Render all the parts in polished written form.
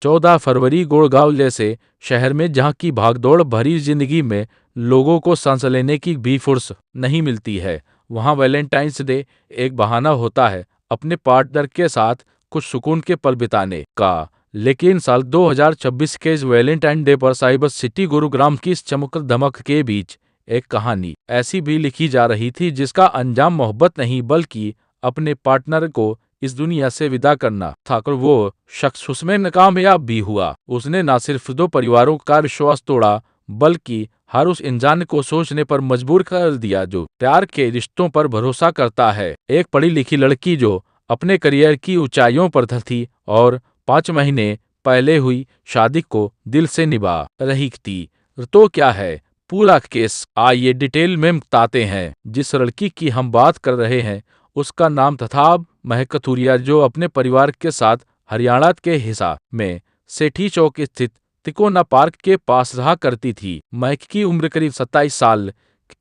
14 फरवरी गुड़गांव जैसे शहर में जहां की भागदौड़ भरी जिंदगी में लोगों को सांस लेने की भी फुर्सत नहीं मिलती है, वहां वैलेंटाइंस डे एक बहाना होता है अपने पार्टनर के साथ कुछ सुकून के पल बिताने का। लेकिन साल 2026 के इस वैलेंटाइन डे पर साइबर सिटी गुरुग्राम की इस चमक धमक के बीच एक कहानी ऐसी भी लिखी जा रही थी जिसका अंजाम मोहब्बत नहीं बल्कि अपने पार्टनर को इस दुनिया से विदा करना था। और वो शख्स उसमें नाकामयाब भी हुआ। उसने न सिर्फ 2 परिवारों का विश्वास तोड़ा बल्कि हर उस इंसान को सोचने पर मजबूर कर दिया जो प्यार के रिश्तों पर भरोसा करता है। एक पढ़ी लिखी लड़की जो अपने करियर की ऊंचाइयों पर थी और 5 महीने पहले हुई शादी को दिल से निभा रही थी। तो क्या है पूरा केस, आइए डिटेल में बताते हैं। जिस लड़की की हम बात कर रहे हैं उसका नाम था महक कथुरिया, जो अपने परिवार के साथ हरियाणा के हिसार में सेठी चौक स्थित तिकोना पार्क के पास रहा करती थी। महक की उम्र करीब 27 साल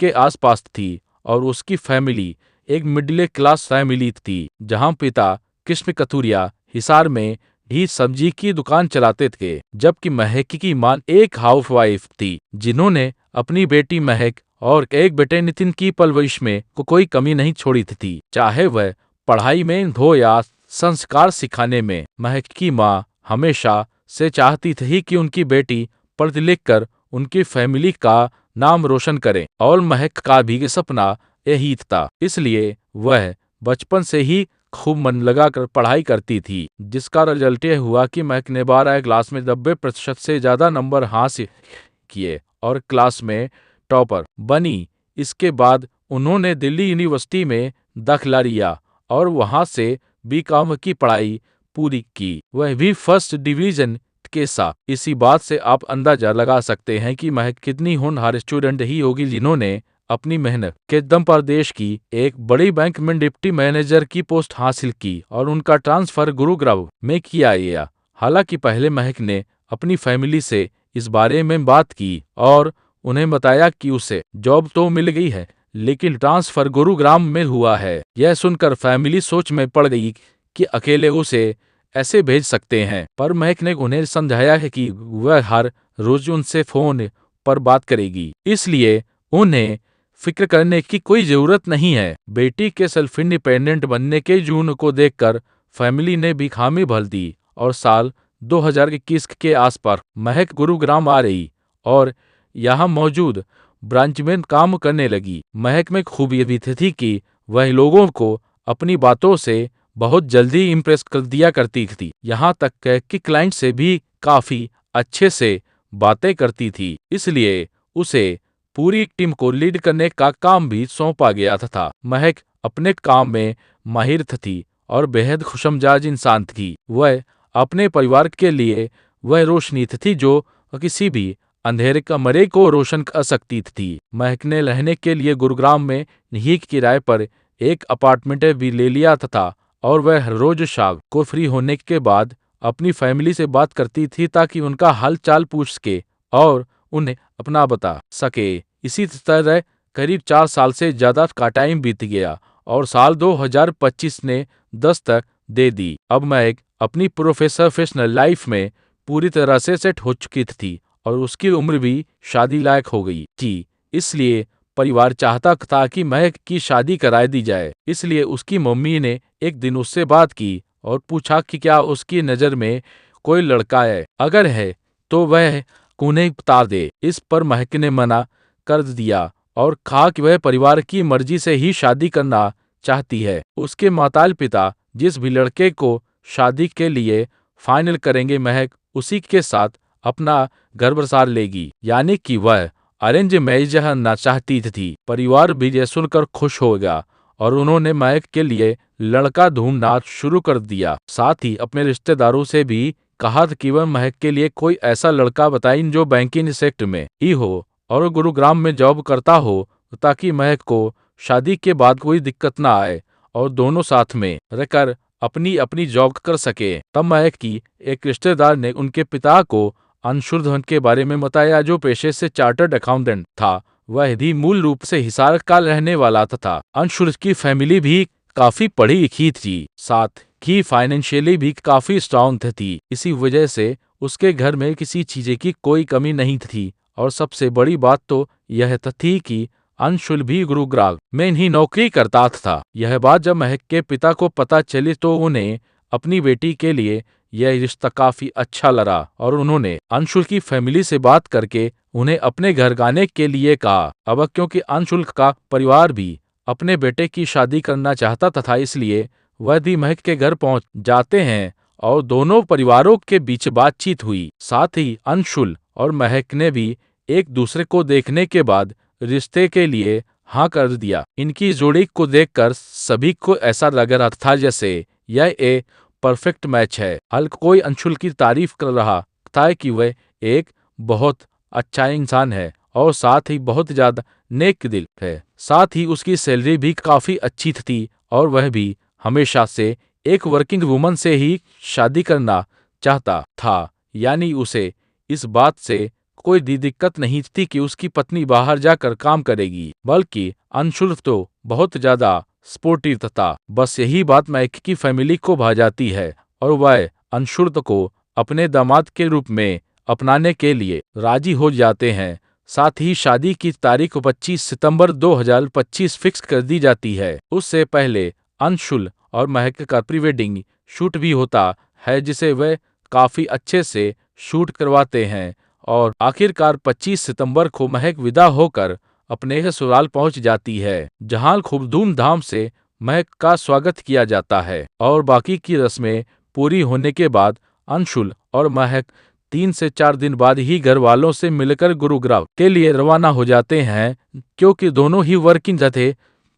के आसपास थी और उसकी फैमिली एक मिडिल क्लास फैमिली थी, जहां पिता कृष्ण कथुरिया हिसार में ही सब्जी की दुकान चलाते थे, जबकि महक की मां एक हाउसवाइफ थी जिन्होंने अपनी बेटी महक और एक बेटे नितिन की परवरिश में कोई कमी नहीं छोड़ी थी, चाहे वह पढ़ाई में हो या संस्कार सिखाने में। महक की माँ हमेशा से चाहती थी कि उनकी बेटी पढ़ लिख कर उनकी फैमिली का नाम रोशन करे और महक का भी सपना यही था। इसलिए वह बचपन से ही खूब मन लगाकर पढ़ाई करती थी, जिसका रिजल्ट ये हुआ कि महक ने 12 क्लास में 90% से ज्यादा नंबर हासिल किए और क्लास में टॉपर बनी। इसके बाद उन्होंने दिल्ली यूनिवर्सिटी में दाखिला लिया और वहां से बीकॉम की पढ़ाई पूरी की, वह भी फर्स्ट डिवीजन के साथ। इसी बात से आप अंदाजा लगा सकते हैं कि महक कितनी होनहार स्टूडेंट ही होगी जिन्होंने अपनी मेहनत के दम पर देश की एक बड़ी बैंक में डिप्टी मैनेजर की पोस्ट हासिल की और उनका ट्रांसफर गुरुग्राम में किया गया। हालांकि पहले महक ने अपनी फैमिली से इस बारे में बात की और उन्हें बताया कि उसे जॉब तो मिल गई है लेकिन ट्रांसफर गुरुग्राम में हुआ है। यह सुनकर फैमिली सोच में पड़ गई कि अकेले उसे ऐसे भेज सकते हैं, पर महक ने उन्हें समझाया है कि वह हर रोज उनसे फोन पर बात करेगी, इसलिए उन्हें फिक्र करने की कोई जरूरत नहीं है। बेटी के सेल्फ इंडिपेंडेंट बनने के जुनून को देखकर फैमिली ने भी हामी भर दी और साल 2021 के आसपास महक गुरुग्राम आ रही और यहाँ मौजूद ब्रांच में काम करने लगी। महक में खूबी भी थी कि वह लोगों को अपनी बातों से बहुत जल्दी इम्प्रेस कर दिया करती थी, यहाँ तक कि क्लाइंट से भी काफी अच्छे से बातें करती थी। इसलिए उसे पूरी टीम को लीड करने का काम भी सौंपा गया था। महक अपने काम में माहिर थी और बेहद खुशमिजाज इंसान थी। वह अपने परिवार के लिए वह रोशनी थी जो किसी भी अंधेरे कमरे को रोशन कर सकती थी। महक ने रहने के लिए गुरुग्राम में ही किराए पर एक अपार्टमेंट भी ले लिया था और वह हर रोज शाम को फ्री होने के बाद अपनी फैमिली से बात करती थी ताकि उनका हाल चाल पूछ सके और उन्हें अपना बता सके। इसी तरह करीब 4 साल से ज्यादा का टाइम बीत गया और साल 2025 ने दस्तक दे दी। अब महक अपनी प्रोफेशनल लाइफ में पूरी तरह से सेट हो चुकी थी और उसकी उम्र भी शादी लायक हो गई थी। इसलिए परिवार चाहता था कि महक की शादी करा दी जाए। इसलिए उसकी मम्मी ने एक दिन उससे बात की और पूछा कि क्या उसकी नज़र में कोई लड़का है, अगर है तो वह उन्हें बता दे। इस पर महक ने मना कर दिया और कहा कि वह परिवार की मर्जी से ही शादी करना चाहती है। उसके माता पिता जिस भी लड़के को शादी के लिए फाइनल करेंगे महक उसी के साथ अपना घर बसार लेगी, यानी कि वह अरेंज मैरिज ना चाहती थी। परिवार भी यह सुनकर खुश हो गया और उन्होंने महक के लिए लड़का ढूंढना शुरू कर दिया। साथ ही अपने रिश्तेदारों से भी कहा कि वह महक के लिए कोई ऐसा लड़का बताएं जो बैंकिंग सेक्टर में ही हो और गुरुग्राम में जॉब करता हो, ताकि महक को शादी के बाद कोई दिक्कत ना आए और दोनों साथ में रहकर अपनी अपनी जॉब कर सके। तब महक की एक रिश्तेदार ने उनके पिता को अंशुधन के बारे में बताया, जो पेशे से चार्टर्ड अकाउंटेंट था। वह भी मूल रूप से हिसार का रहने वाला था। अंशुल की फैमिली भी काफी पढ़ी लिखी थी, साथ ही फाइनेंशियली भी काफी स्ट्रांग थी। इसी वजह से उसके घर में किसी चीज़ की कोई कमी नहीं थी और सबसे बड़ी बात तो यह थी कि अंशुल भी गुरुग्राम में ही नौकरी करता था। यह बात जब महक के पिता को पता चली तो उन्हें अपनी बेटी के लिए यह रिश्ता काफी अच्छा लगा और उन्होंने अंशुल की फैमिली से बात करके उन्हें अपने घर आने के लिए कहा। अब क्योंकि अंशुल का परिवार भी अपने बेटे की शादी करना चाहता तथा इसलिए वह भी महक के घर पहुंच जाते हैं और दोनों परिवारों के बीच बातचीत हुई। साथ ही अंशुल और महक ने भी एक दूसरे को देखने के बाद रिश्ते के लिए हाँ कर दिया। इनकी जोड़ी को देखकर सभी को ऐसा लग रहा था जैसे यह एक परफेक्ट मैच है। हर कोई अंशुल की तारीफ कर रहा था कि वह एक बहुत अच्छा इंसान है और साथ ही बहुत ज्यादा नेक दिल है। साथ ही उसकी सैलरी भी काफी अच्छी थी और वह भी हमेशा से एक वर्किंग वुमन से ही शादी करना चाहता था, यानी उसे इस बात से कोई दिक्कत नहीं थी कि उसकी पत्नी बाहर जाकर काम करेगी, बल्कि अंशुल तो बहुत ज्यादा सपोर्टिव था। बस यही बात महक की फैमिली को भा जाती है और वह अंशुल को अपने दामाद के रूप में अपनाने के लिए राजी हो जाते हैं। साथ ही शादी की तारीख 25 सितंबर 2025 फिक्स कर दी जाती है। उससे पहले अंशुल और महक का प्री वेडिंग शूट भी होता है जिसे वे काफी अच्छे से शूट करवाते हैं और आखिरकार 25 सितंबर को महक विदा होकर अपने ससुराल पहुंच जाती है, जहां खूब धूमधाम से महक का स्वागत किया जाता है और बाकी की रस्में पूरी होने के बाद अंशुल और महक 3 से 4 दिन बाद ही घर वालों से मिलकर गुरुग्राम के लिए रवाना हो जाते हैं। क्योंकि दोनों ही वर्किंग थे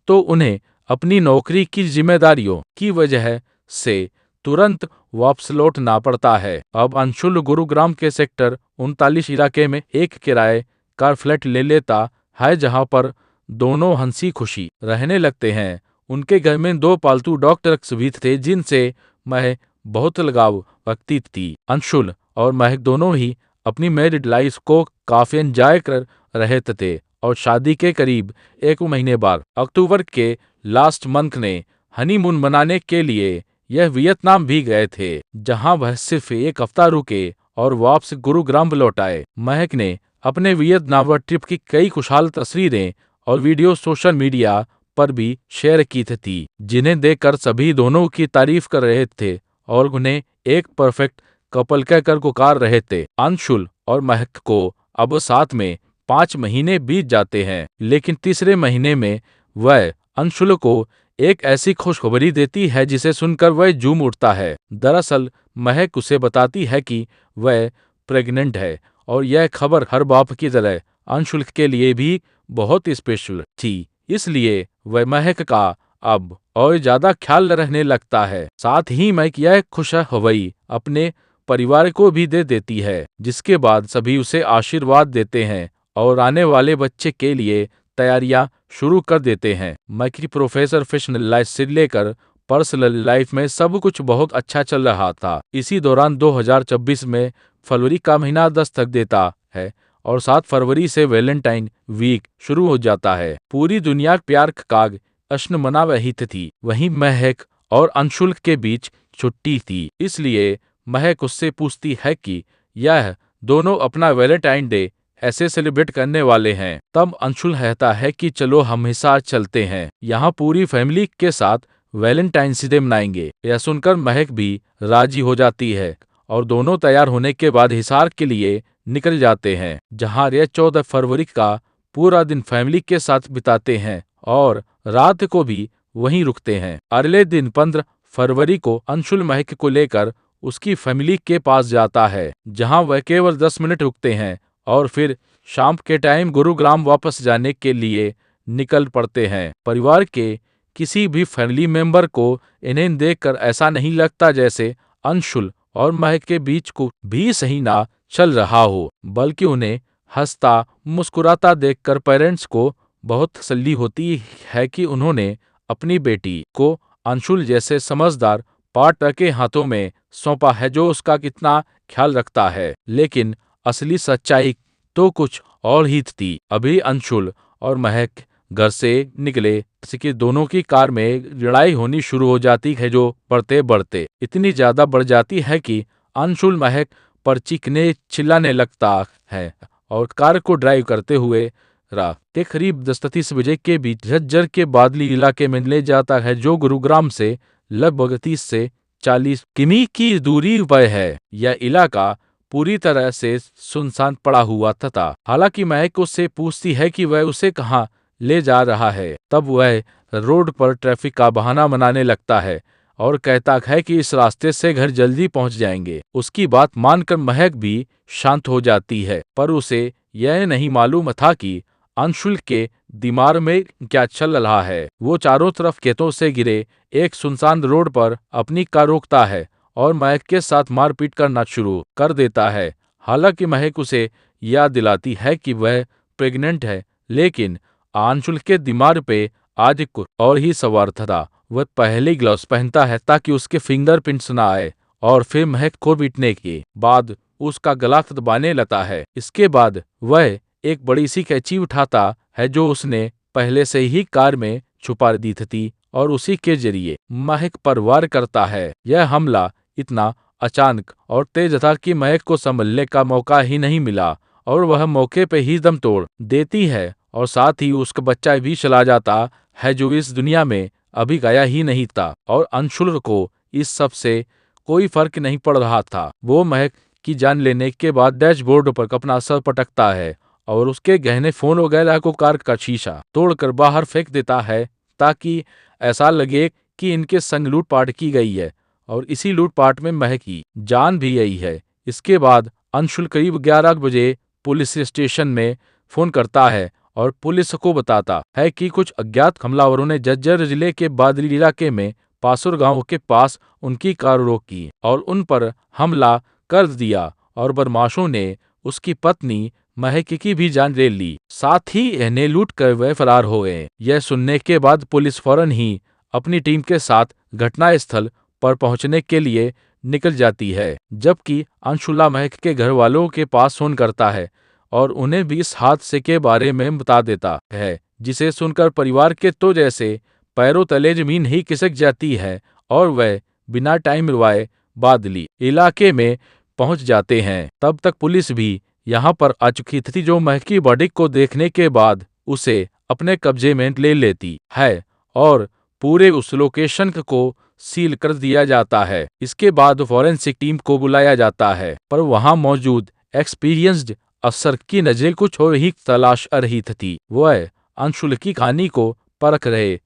तो उन्हें अपनी नौकरी की जिम्मेदारियों की वजह से तुरंत वापस लौटना पड़ता है। अब अंशुल गुरुग्राम के सेक्टर 39 इलाके में एक किराए का फ्लैट ले लेता है, जहां पर दोनों हंसी खुशी रहने लगते हैं। उनके घर में 2 पालतू डॉग्स भी थे जिनसे महक बहुत लगाव रखती थी। अंशुल और महक दोनों ही अपनी मैरिड लाइफ को काफी एंजॉय कर रहे थे और शादी के करीब 1 महीने बाद अक्टूबर के लास्ट मंथ ने हनीमून मनाने के लिए यह वियतनाम भी गए थे, जहां वह सिर्फ 1 हफ्ता रुके और वापस गुरुग्राम लौट आए। महक ने अपने वियतनाम ट्रिप की कई खुशहाल तस्वीरें और वीडियो सोशल मीडिया पर भी शेयर की थी, जिन्हें देखकर सभी दोनों की तारीफ कर रहे थे और उन्हें एक परफेक्ट कपल कहकर पुकार रहे थे। अंशुल और महक को अब साथ में 5 महीने बीत जाते हैं, लेकिन तीसरे महीने में वह अंशुल को एक ऐसी खुशखबरी देती है जिसे सुनकर वह झूम उठता है। दरअसल महक उसे बताती है कि वह प्रेग्नेंट है और यह खबर हर बाप की तरह अंशुल के लिए भी बहुत स्पेशल थी, इसलिए वह महक का अब और ज्यादा ख्याल रखने लगता है। साथ ही महक यह खुशखबरी अपने परिवार को भी दे देती है, जिसके बाद सभी उसे आशीर्वाद देते हैं और आने वाले बच्चे के लिए तैयारियां शुरू कर देते हैं। महक की प्रोफेशनल लाइफ से लेकर पर्सनल लाइफ में सब कुछ बहुत अच्छा चल रहा था। इसी दौरान 2026 में फरवरी का महीना दस्तक देता है और 7 फरवरी से वैलेंटाइन वीक शुरू हो जाता है। पूरी दुनिया प्यार का जश्न मना रही थी। वहीं महक और अंशुल के बीच छुट्टी थी, इसलिए महक उससे पूछती है कि यह दोनों अपना वैलेंटाइन डे ऐसे सेलिब्रेट करने वाले हैं। तब अंशुल कहता है कि चलो हम हिसार चलते हैं, यहाँ पूरी फैमिली के साथ वैलेंटाइंस डे मनाएंगे। यह सुनकर महक भी राजी हो जाती है और दोनों तैयार होने के बाद हिसार के लिए निकल जाते हैं, जहाँ यह 14 फरवरी का पूरा दिन फैमिली के साथ बिताते हैं और रात को भी वहीं रुकते हैं। अगले दिन 15 फरवरी को अंशुल महक को लेकर उसकी फैमिली के पास जाता है, जहां वह केवल 10 मिनट रुकते हैं और फिर शाम के टाइम गुरुग्राम वापस जाने के लिए निकल पड़ते हैं। परिवार के किसी भी फैमिली मेंबर को इन्हें देखकर ऐसा नहीं लगता जैसे अंशुल और महक के बीच को भी सही ना चल रहा हो, बल्कि उन्हें हंसता मुस्कुराता देखकर पेरेंट्स को बहुत तसल्ली होती है कि उन्होंने अपनी बेटी को अंशुल जैसे समझदार पार्टनर के हाथों में सौंपा है जो उसका कितना ख्याल रखता है। लेकिन असली सच्चाई तो कुछ और ही थी। अभी अंशुल और महक घर से निकले कि दोनों की कार में लड़ाई होनी शुरू हो जाती है, जो बढ़ते बढ़ते इतनी ज्यादा बढ़ जाती है कि अंशुल महक पर चीखने चिल्लाने लगता है और कार को ड्राइव करते हुए रात के करीब 10:30 बजे के बीच झज्जर के बादली इलाके में ले जाता है, जो गुरुग्राम से लगभग 30 से 40 किमी की दूरी पर है। यह इलाका पूरी तरह से सुनसान पड़ा हुआ था। हालांकि महक उससे पूछती है कि वह उसे कहाँ ले जा रहा है, तब वह रोड पर ट्रैफिक का बहाना बनाने लगता है और कहता है कि इस रास्ते से घर जल्दी पहुंच जाएंगे। उसकी बात मानकर महक भी शांत हो जाती है, पर उसे यह नहीं मालूम था कि अंशुल के दिमाग में क्या चल रहा है। वो चारों तरफ खेतों से घिरे एक सुनसान रोड पर अपनी कार रोकता है और महक के साथ मारपीट करना शुरू कर देता है। हालांकि महक उसे याद दिलाती है कि वह प्रेग्नेंट है, लेकिन अंशुल के दिमाग पे आज कुछ और ही सवार था। वह पहले ग्लव्स पहनता है ताकि उसके फिंगरप्रिंट्स ना आए और फिर महक को पीटने के बाद उसका गला दबाने लगता है। इसके बाद वह एक बड़ी सी कैंची उठाता है जो उसने पहले से ही कार में छुपा दी थी और उसी के जरिए महक पर वार करता है। यह हमला इतना अचानक और तेज था कि महक को संभलने का मौका ही नहीं मिला और वह मौके पे ही दम तोड़ देती है और साथ ही उसका बच्चा भी चला जाता है जो इस दुनिया में अभी गया ही नहीं था। और अंशुल को इस सब से कोई फर्क नहीं पड़ रहा था। वो महक की जान लेने के बाद डैशबोर्ड पर अपना सर पटकता है और उसके गहने फोन वगैरह को कार का शीशा तोड़कर बाहर फेंक देता है ताकि ऐसा लगे कि इनके संग लूटपाट की गई है और इसी लूटपाट में महक की जान भी गई है। इसके बाद अंशुल करीब 11 बजे पुलिस स्टेशन में फोन करता है और पुलिस को बताता है कि कुछ अज्ञात हमलावरों ने झज्जर जिले के बादली इलाके में पासुर गांव के पास उनकी कार रोकी और उन पर हमला कर दिया और बदमाशों ने उसकी पत्नी महक की भी जान ले ली, साथ ही इन्हें लूट कर वह फरार हो गए। यह सुनने के बाद पुलिस फौरन ही अपनी टीम के साथ घटनास्थल पर पहुंचने के लिए निकल जाती है, जबकि अंशुला महक के घर वालों के पास फोन करता है और उन्हें भी इस हादसे के बारे में बता देता है, जिसे सुनकर परिवार के तो जैसे पैरों तले जमीन ही खिसक जाती है और वह बिना टाइम रुआए बादली इलाके में पहुंच जाते हैं। तब तक पुलिस भी यहाँ पर आ चुकी थी, जो महक की बॉडी को देखने के बाद उसे अपने कब्जे में ले लेती है और पूरे उस लोकेशन को सील कर दिया जाता है। इसके बाद फॉरेंसिक टीम को बुलाया जाता है, पर वहां मौजूद एक्सपीरियंस्ड अफसर की नजर कुछ और ही तलाश कर रही थी। वह अंशुल की कहानी को परख रहे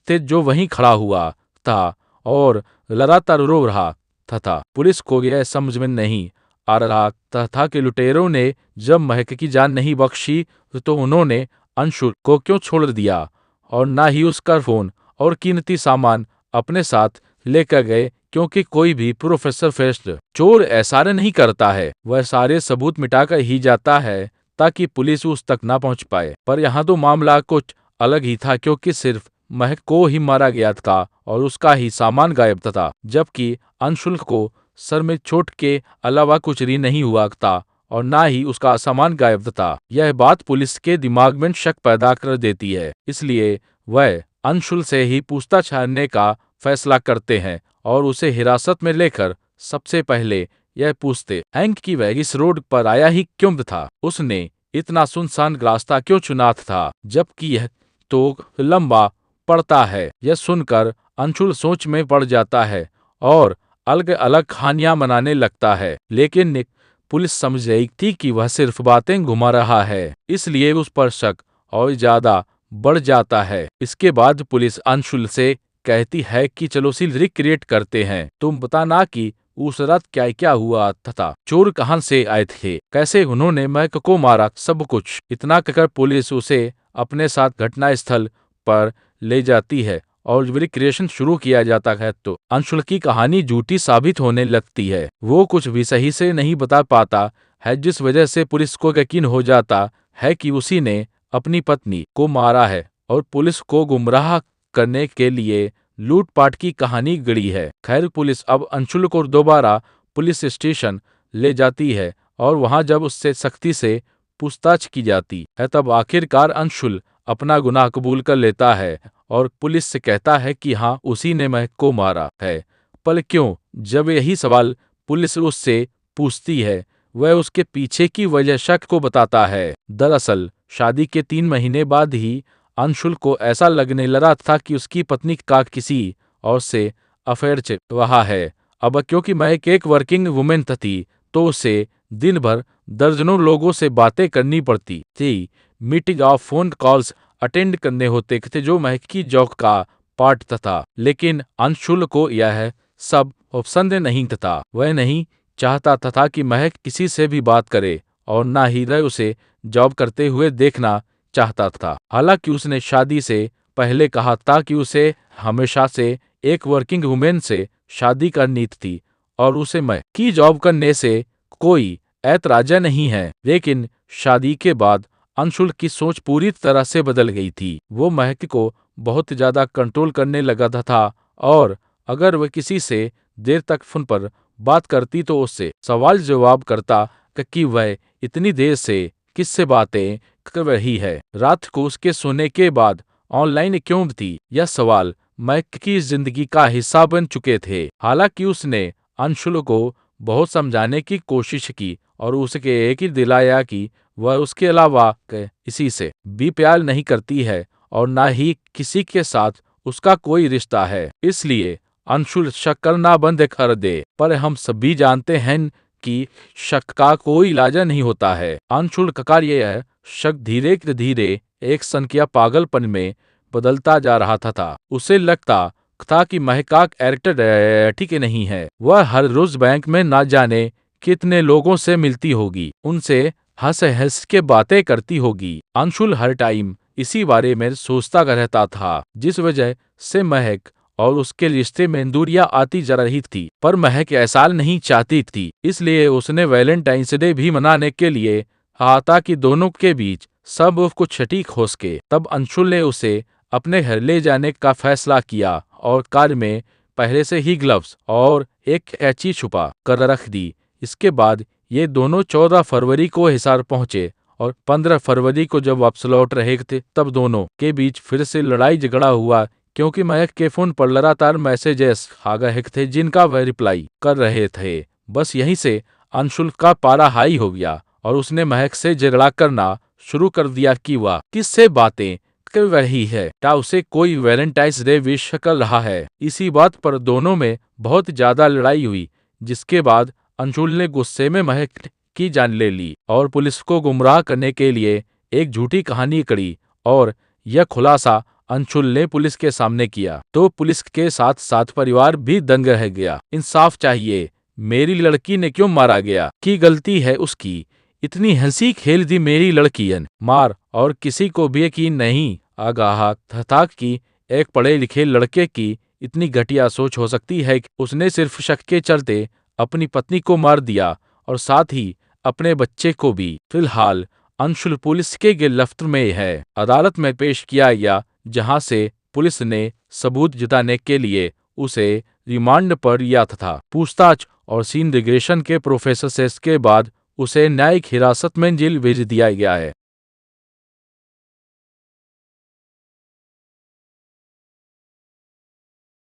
थे जो वहीं खड़ा हुआ था और लगातार रो रहा था। पुलिस को यह समझ में नहीं आ रहा था कि लुटेरों ने जब महक की जान नहीं बख्शी तो उन्होंने अंशुल को क्यों छोड़ दिया और ना ही उसका फोन और कीमती सामान अपने साथ लेकर गए, क्योंकि कोई भी प्रोफेसर फेस्ट चोर ऐसा नहीं करता है। वह सारे सबूत मिटाकर ही जाता है ताकि पुलिस उस तक ना पहुंच पाए। पर यहाँ तो मामला कुछ अलग ही था, क्योंकि सिर्फ महक को ही मारा गया था और उसका ही सामान गायब था, जबकि अंशुल को सर में चोट के अलावा कुछ भी नहीं हुआ था और ना ही उसका सामान गायब था। यह बात पुलिस के दिमाग में शक पैदा कर देती है, इसलिए वह अंशुल से ही पूछताछ करने का फैसला करते हैं और उसे हिरासत में लेकर सबसे पहले यह पूछते हैं कि वह इस रोड पर आया ही क्यों था, उसने इतना सुनसान रास्ता क्यों चुना था, जबकि यह तो लंबा पड़ता है। यह सुनकर अंशुल सोच में पड़ जाता है और अलग अलग कहानियां बनाने लगता है, लेकिन पुलिस समझ गई थी कि वह सिर्फ बातें घुमा रहा है, इसलिए उस पर शक और ज्यादा बढ़ जाता है। इसके बाद पुलिस अंशुल से कहती है कि चलो सील रिक्रिएट करते हैं, तुम बताना कि उस रात क्या क्या हुआ था, चोर कहां से आए थे, कैसे उन्होंने महक को मारा, सब कुछ। इतना कहकर पुलिस उसे अपने साथ घटनास्थल पर ले जाती है और रिक्रिएशन शुरू किया जाता है। तो अंशुल की कहानी झूठी साबित होने लगती है। वो कुछ भी सही से नहीं बता पाता है, जिस वजह से पुलिस को यकीन हो जाता है कि उसी ने अपनी पत्नी को मारा है और पुलिस को गुमराह करने के लिए लूटपाट की कहानी गढ़ी है। खैर, पुलिस अब अंशुल को दोबारा पुलिस स्टेशन ले जाती है और वहां जब उससे सख्ती से पूछताछ की जाती है, तब आखिरकार अंशुल अपना गुनाह कबूल कर लेता है और पुलिस से कहता है कि हाँ, उसी ने महक को मारा है। पर क्यों? जब यही सवाल पुलिस उससे पूछती है, वह उसके पीछे की वजह शक को बताता है। दरअसल शादी के 3 महीने बाद ही अंशुल को ऐसा लगने लगा था कि उसकी पत्नी का किसी और से अफेयर चल रहा है। अब क्योंकि महक एक वर्किंग वुमेन थी, तो उसे दिन भर दर्जनों लोगों से बातें करनी पड़ती थी। मीटिंग और फोन कॉल्स अटेंड करने होते थे जो महक की जॉब का पार्ट था। लेकिन अंशुल को यह सब पसंद नहीं था। वह नहीं चाहता था कि महक किसी से भी बात करे और ना ही वह उसे जॉब करते हुए देखना चाहता था। हालांकि उसने शादी से पहले कहा था कि उसे हमेशा से एक वर्किंग वुमेन से शादी करनी थी और उसे महक की जॉब करने से कोई ऐतराज नहीं है। लेकिन शादी के बाद अंशुल की सोच पूरी तरह से बदल गई थी। वो महक को बहुत ज्यादा कंट्रोल करने लगा था और अगर वह किसी से देर तक फोन पर बात करती तो उससे सवाल जवाब करता कि वह इतनी देर से किससे बातें कर रही है। रात को उसके सोने के बाद ऑनलाइन क्यों थी, यह सवाल महक की जिंदगी का हिस्सा बन चुके थे। हालांकि उसने अंशुल को बहुत समझाने की कोशिश की और उसके एक ही दिलाया कि वह उसके अलावा किसी से भी प्यार नहीं करती है और ना ही किसी के साथ उसका कोई रिश्ता है। इसलिए अंशुल शक करना बंद कर दे। पर हम सभी जानते हैं कि शक का कोई इलाज नहीं होता है। अंशुल का कार्य यह शक धीरे धीरे एक संख्या पागलपन में बदलता जा रहा था। उसे लगता था कि महक का कैरेक्टर ठीक नहीं है। वह हर रोज बैंक में ना जाने कितने लोगों से मिलती होगी, उनसे हंस हंस के बातें करती होगी। अंशुल हर टाइम इसी बारे में सोचता रहता था, जिस वजह से महक और उसके रिश्ते में दूरियां आती जा रही थी। पर महक ऐसा नहीं चाहती थी, इसलिए उसने वैलेंटाइंस डे भी मनाने के लिए कहा था कि दोनों के बीच सब कुछ ठीक हो सके। तब अंशुल ने उसे अपने घर ले जाने का फैसला किया और कार में पहले से ही ग्लव्स और एक कैंची छुपा कर रख दी। इसके बाद ये दोनों 14 फरवरी को हिसार पहुंचे और 15 फरवरी को जब वापस लौट रहे थे तब दोनों के बीच फिर से लड़ाई झगड़ा हुआ, क्योंकि महक के फोन पर लगातार मैसेजेस आ गए थे जिनका वह रिप्लाई कर रहे थे। बस यहीं से अंशुल का पारा हाई हो गया और उसने महक से झगड़ा करना शुरू कर दिया कि वह किससे बातें कर रही है, क्या उसे कोई वैलेंटाइंस डे विश कर रहा है। इसी बात पर दोनों में बहुत ज्यादा लड़ाई हुई, जिसके बाद अंशुल ने गुस्से में महक की जान ले ली और पुलिस को गुमराह करने के लिए एक झूठी कहानी करी। और यह खुलासा अंशुल ने पुलिस के सामने किया तो पुलिस के साथ साथ परिवार भी दंग रह गया। इंसाफ चाहिए, मेरी लड़की ने क्यों मारा गया, की गलती है उसकी, इतनी हंसी खेल दी मेरी लड़कियन मार। और किसी को भी यकीन नहीं आगाह था कि एक पढ़े लिखे लड़के की इतनी घटिया सोच हो सकती है कि उसने सिर्फ शक के चलते अपनी पत्नी को मार दिया और साथ ही अपने बच्चे को भी। फिलहाल अंशुल पुलिस के गिरफ्त में है, अदालत में पेश किया गया, जहां से पुलिस ने सबूत जुटाने के लिए उसे रिमांड पर लिया था। पूछताछ और सीन रिग्रेशन के प्रोफेसर से के बाद उसे न्यायिक हिरासत में जेल भेज दिया गया है।